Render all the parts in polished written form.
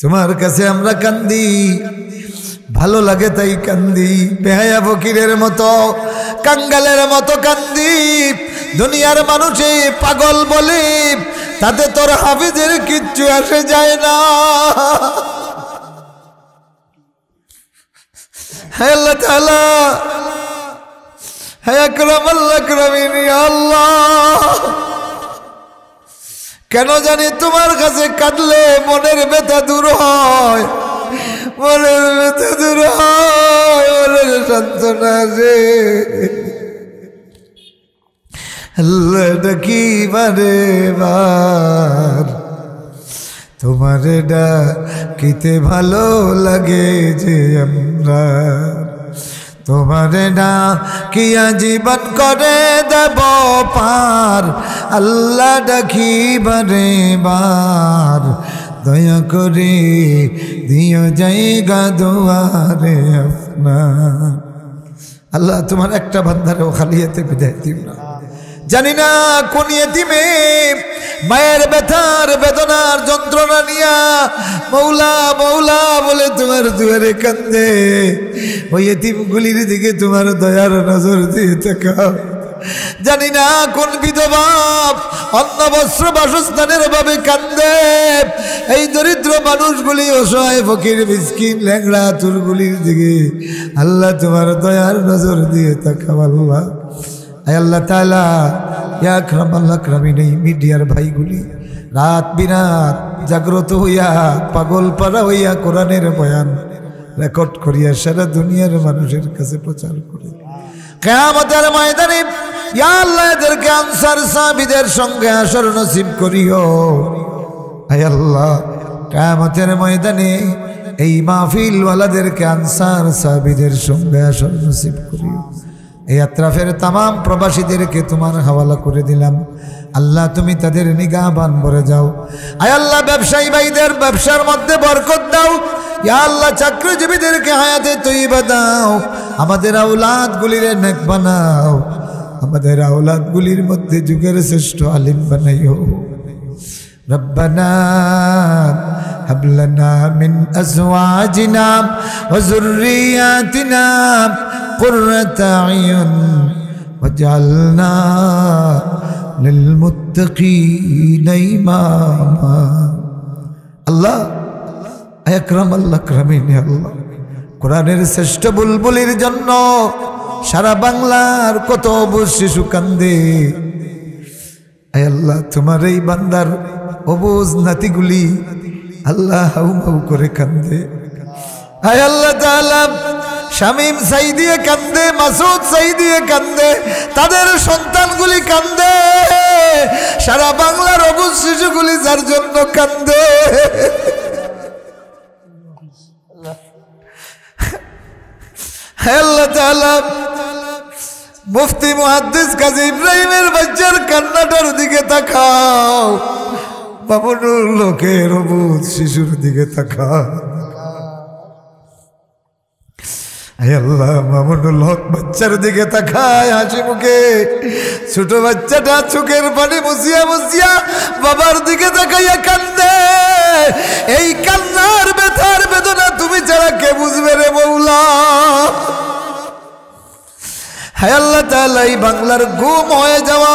তোমার কাছে আমরা কান্দি, ভালো লাগে তাই কান্দি। বেহায়া ফকিরের মতো, কাঙ্গালের মতো কান্দি। দুনিয়ার মানুষে পাগল বলে, তাতে তোর হাফিজের কিচ্ছু আসে যায় না। হে আল্লাহ তাআলা, হে আকরাম আল আকরামিন, ইয়া আল্লাহ, কেন জানি তোমার কাছে কাঁদলে মনের ব্যথা দূর হয়, মনের ব্যথা দূর হয়, মনের সান্ত্বনা আসে। আল্লাহ ডাকি বারে বার, তোমারে ডাকিতে ভালো লাগে যে আমরা, তোমারে ডাকিয়া জীবন করে দেব পার। আল্লাহ ডাকি বারে বার, দয়া করে দিও জায়গা দুয়ারে আপনার। আল্লাহ তোমার একটা বান্দারেও খালি হাতে বিদায় দিও না। জানি না কোন ইয়েতিমে মায়ের ব্যথার বেদনার যন্ত্রণা নিয়া মৌলা মৌলা বলে তোমার দুয়ারে কান্দে। ওই ইয়েতিমগুলির দিকে তোমার দয়ার নজর দিয়ে তাকাও। জানি না কোন বিধবা অন্ন বস্ত্র বাসস্থানের অভাবে কান্দে। এই দরিদ্র মানুষগুলি, অসহায় ফকির মিসকিন ল্যাংড়া তুরগুলির দিকে আল্লাহ তোমার দয়ার নজর দিয়ে তাকাও। আল্লাহ, আয় আল্লাহ তাআলা, ইয়া আকরামাল আকরামিন, এই মিডিয়ার ভাইগুলি রাত বিরাত জাগ্রত হইয়া পাগল পাড়া হইয়া কোরআনের বয়ান রেকর্ড করিয়া সারা দুনিয়ার মানুষের কাছে প্রচার করে কিয়ামতের ময়দানে ইয়া আল্লাহ এদেরকে আনসার সাহাবীদের সঙ্গে আসর নসিব করিও। আয় আল্লাহ, কিয়ামতের ময়দানে এই মাহফিল ওয়ালাদেরকে আনসার সাহাবীদের সঙ্গে আসর নসিব করিও। এই আত্রাফের তামাম প্রবাসীদেরকে তোমার হাওয়ালা করে দিলাম। আল্লাহ তুমি তাদের নিগাহবান ভরে যাও। আয় আল্লাহ, ব্যবসায়ী ভাইদের ব্যবসার মধ্যে বরকত দাও। ইয়া আল্লাহ, চাকরিজীবীদেরকে হায়াতে তৈয়বা দাও। আমাদের আওলাদগুলির নেক বানাও। আমাদের আওলাদগুলির মধ্যে যুগের শ্রেষ্ঠ আলিম বানাইও। রব্বানা হাব লানা মিন আজওয়াজিনা ওয়া যুররিয়াতিনা কুররাতা আয়ুন ওয়াজআলনা লিলমুত্তাকিনা ইমামা। আল্লাহ, আকরামাল আকরামিন, আল্লাহ, কোরআনের শ্রেষ্ঠ বুলবুলির জন্য সারা বাংলার কত অবুঝ শিশু কান্দে। আয় আল্লাহ, তোমার এই বান্দার অবুঝ নাতিগুলি আল্লাহ হাউ হাউ করে কান্দে। আয় আল্লাহ তাআলা, শামীম সাইদিয়ে কান্দে, মাসুদ সাইদিয়ে কান্দে, তাদের সন্তানগুলি কান্দে। সারা বাংলার অবুঝ শিশুগুলি যার জন্য কান্দে। আল্লাহ তাআলা, মুফতি মুহাদ্দিস কাজী ইব্রাহিমের বাচ্চার কান্নাটার দিকে তাকাও। বাবুনুর লোকের অবুঝ শিশুর দিকে তাকাও। আয় আল্লাহ, মামুনুল হক বাচ্চার দিকে তাকায় হাসি মুখে। ছোট বাচ্চাটা চোখের পানি মুছিয়া মুছিয়া বাবার দিকে তাকাইয়া কান্দে। এই কান্নার ব্যথার বেদনা তুমি ছাড়া কে বুঝবে রে মৌলা? হায় আল্লাহ তাআলা, এই বাংলার গুম হয়ে যাওয়া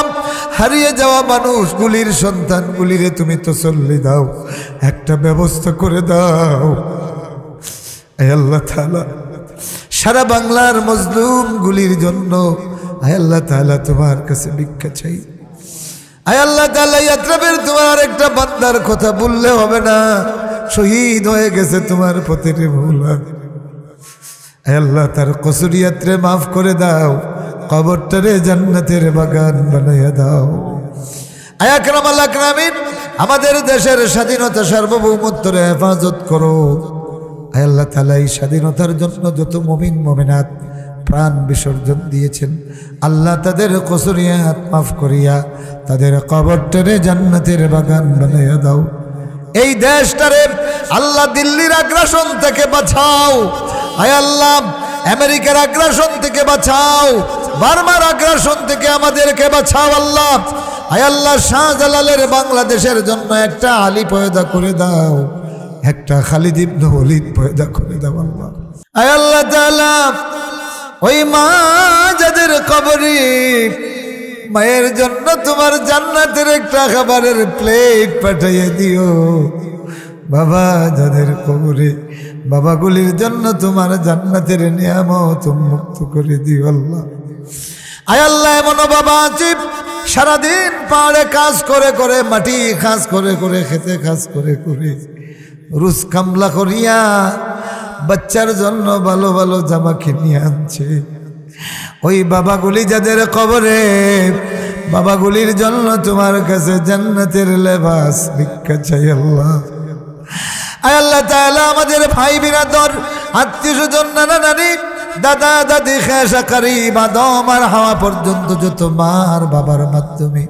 হারিয়ে যাওয়া মানুষগুলির সন্তানগুলিরে তুমি তাসাল্লি দাও, একটা ব্যবস্থা করে দাও। হায় আল্লাহ তাআলা, সারা বাংলার মজলুমগুলির জন্য আয় আল্লাহ তাআলা তোমার কাছে ভিক্ষা চাই। আয় আল্লাহ তাআলা, ইয়াত্রাবের তোমার একটা বান্দার কথা বললে হবে না, শহীদ হয়ে গেছে তোমার পথে রে মৌলা। আয় আল্লাহ, তার কসুরিয়াতরে মাফ করে দাও, কবরটারে জান্নাতের বাগান বানাইয়া দাও। আয় আকরামাল আকরামিন, আমাদের দেশের স্বাধীনতা সার্বভৌমত্বের হেফাজত করো। আয় আল্লাহ তাআলা, এই স্বাধীনতার জন্য যত মুমিন মুমিনাত প্রাণ বিসর্জন দিয়েছেন, আল্লাহ তাদের কসুরিয়াত মাফ করিয়া তাদের কবরটারে জান্নাতের বাগান বানাইয়া দাও। এই দেশটারে আল্লাহ দিল্লির আগ্রাসন থেকে বাঁচাও। আয় আল্লাহ, আমেরিকার আগ্রাসন থেকে বাঁচাও, বার্মার আগ্রাসন থেকে আমাদেরকে বাঁচাও আল্লাহ। আয় আল্লাহ, শাহজালালের বাংলাদেশের জন্য একটা আলী পয়দা করে দাও, একটা খালিদ ইবনে ওলীদ পয়দা করে দাও আল্লাহ। আয় আল্লাহ তাআলা ওই মা যাদের কবরে মায়ের জন্য তোমার জান্নাতের একটা খাবারের প্লেট পাঠাইয়া দিও। বাবা যাদের কবরে বাবাগুলির জন্য তোমার জান্নাতের নিয়ামত মুক্ত করে দিও আল্লাহ। আয় আল্লাহ এমন বাবা আছে সারাদিন পাহাড়ে কাজ করে করে, মাটি কাজ করে করে, খেতে কাজ করে করে, রুজ কামলা করিয়া বাচ্চার জন্য ভালো ভালো জামা কিনিয়ে আনছে। ওই বাবাগুলি যাদের কবরে বাবাগুলির জন্য তোমার কাছে জান্নাতের লেবাস ভিক্ষা চাই আল্লাহ। আয় আল্লাহ তাআলা আমাদের ভাই বিরাদর, আত্মীয় স্বজন, নানা নানি, দাদা দাদি, খাসা কারিব, আদম আর হাওয়া পর্যন্ত যত মার বাবার মাধ্যমে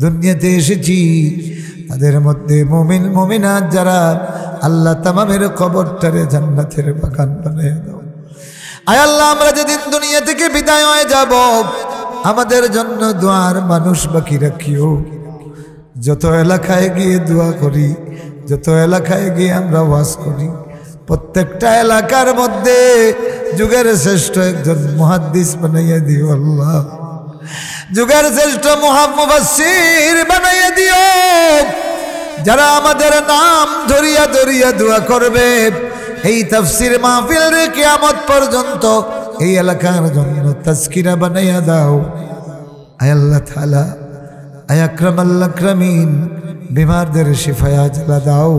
দুনিয়াতে এসেছি তাদের মধ্যে মুমিন মুমিনাত যারা, আল্লাহ তামামের কবরটারে জান্নাতের বাগান বানাইয়া দাও। আয় আল্লাহ আমরা যেদিন দুনিয়া থেকে বিদায় হয়ে যাব আমাদের জন্য দোয়ার মানুষ বাকি রাখিও। যত এলাকায় গিয়ে দোয়া করি, যত এলাকায় গিয়ে আমরা ওয়াজ করি, প্রত্যেকটা এলাকার মধ্যে যুগের শ্রেষ্ঠ একজন মুহাদ্দিস বানাইয়া দিও আল্লাহ। যুগের শ্রেষ্ঠ মুফাসসির বানাইয়া দিও, যারা আমাদের নাম ধরিয়া ধরিয়া দোয়া করবে। এই তাফসীর মাহফিল রে কিয়ামত পর্যন্ত এই এলাকার জন্য তাজকিরা বানাইয়া দাও। আয় আল্লাহ তাআলা, আয় আকরামাল আকরামিন, বিমারদের শিফায়া জালা দাও,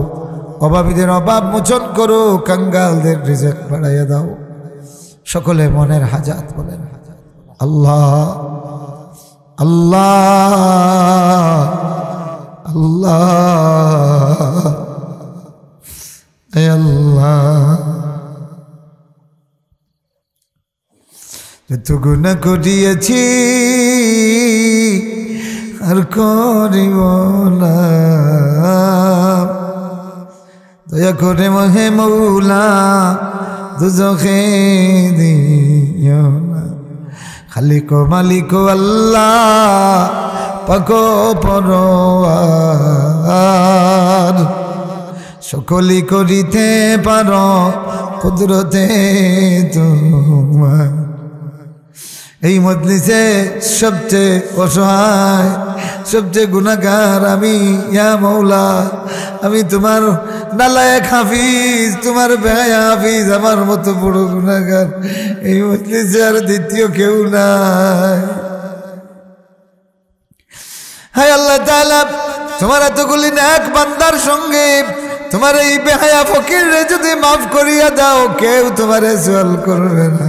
অভাবীদের অভাব মোচন করো, কাঙ্গালদের রিজিক বাড়াইয়া দাও। সকলে মনের হাজাত বলেন আল্লাহ আল্লাহ আল্লাহ। আয় আল্লাহ যত গুনাহ করিয়াছি আর করিব না, দয়া করে মহে মৌলা দুজখে দিও না। খালিক মালিক আল্লাহ পাক পরওয়ার, সকলি করিতে পারো কুদরতে তোমার। এই মজলিসে সবচেয়ে অসহায়, সবচেয়ে গুনাহগার আমি, ইয়া মৌলা আমি তোমার নালায়েক হাফিজ, তোমার বেহায়া হাফিজ, আমার মতো বড় গুনাহগার এই মজলিসে আর দ্বিতীয় কেউ নাই। হায় আল্লাহ তাআলা, তোমার এতগুলি নেক বান্দার সঙ্গে তোমার এই বেহায়া ফকিরে যদি মাফ করিয়া দাও কেউ তোমারে সওয়াল করবে না।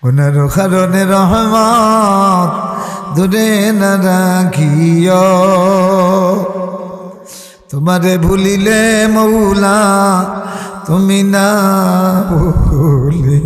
গুনার কারণে রহমত দূরে না রাখিও, তোমারে ভুলিলে মৌলা তুমি না ভুলি।